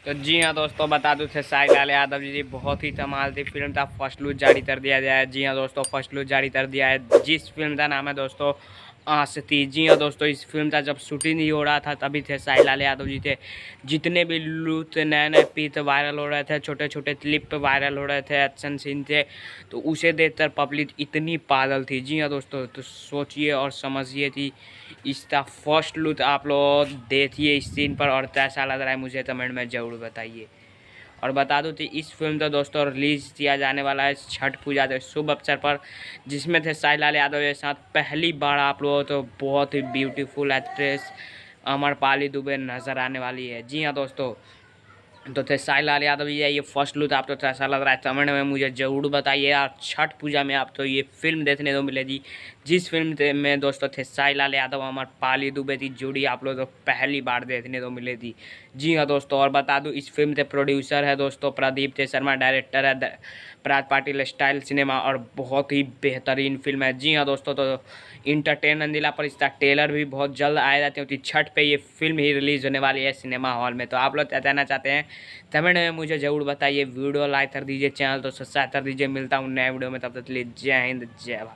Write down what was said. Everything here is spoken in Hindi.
तो जी हाँ दोस्तों, बता दूँ थे साई लाल यादव जी बहुत ही कमाल थी फिल्म था। फर्स्ट लुक जारी कर दिया गया है। जी हाँ दोस्तों, फर्स्ट लुक जारी कर दिया है। जिस फिल्म का नाम है दोस्तों आशिकी। जी हाँ दोस्तों, इस फिल्म का जब शूटिंग ही हो रहा था तभी थे साई लाल यादव जी थे। जितने भी लुक नए नए पीत वायरल हो रहे थे, छोटे छोटे क्लिप वायरल हो रहे थे, एक्शन सीन थे, तो उसे देखकर पब्लिक इतनी पागल थी। जी हाँ दोस्तों, तो सोचिए और समझिए कि इसका फर्स्ट लुक आप लोग देखिए इस सीन पर, और कैसा लग रहा है मुझे कमेंट में ज़रूर बताइए। और बता दूं कि इस फिल्म का दोस्तों रिलीज़ किया जाने वाला है छठ पूजा के शुभ अवसर पर, जिसमें थे साई लाल यादव के साथ पहली बार आप लोगों तो बहुत ही ब्यूटीफुल एक्ट्रेस अमरपाली दुबे नज़र आने वाली है। जी हाँ दोस्तों, तो थे साई लाल यादव ये फर्स्ट लुक आप तो ऐसा लग रहा है कमेंट में मुझे ज़रूर बताइए। यार छठ पूजा में आप तो ये फिल्म देखने को मिलेगी, जिस फिल्म में दोस्तों थे साई लाल यादव अमरपाली दुबे की जोड़ी आप लोग तो पहली बार देखने को मिलेगी। जी हाँ दोस्तों, और बता दूँ इस फिल्म के प्रोड्यूसर है दोस्तों प्रदीप के शर्मा, डायरेक्टर है प्राज पाटिल स्टाइल सिनेमा, और बहुत ही बेहतरीन फिल्म है। जी हाँ दोस्तों, तो इंटरटेनमेंट दिला पर इसका ट्रेलर भी बहुत जल्द आएगा, क्योंकि छठ पे ये फिल्म ही रिलीज़ होने वाली है सिनेमा हॉल में। तो आप लोग क्या कहना चाहते हैं कमेंट में मुझे ज़रूर बताइए। वीडियो लाइक कर दीजिए, चैनल तो सब्सक्राइब कर दीजिए। मिलता हूँ नए वीडियो में, तब तक के लिए जय हिंद जय भारत।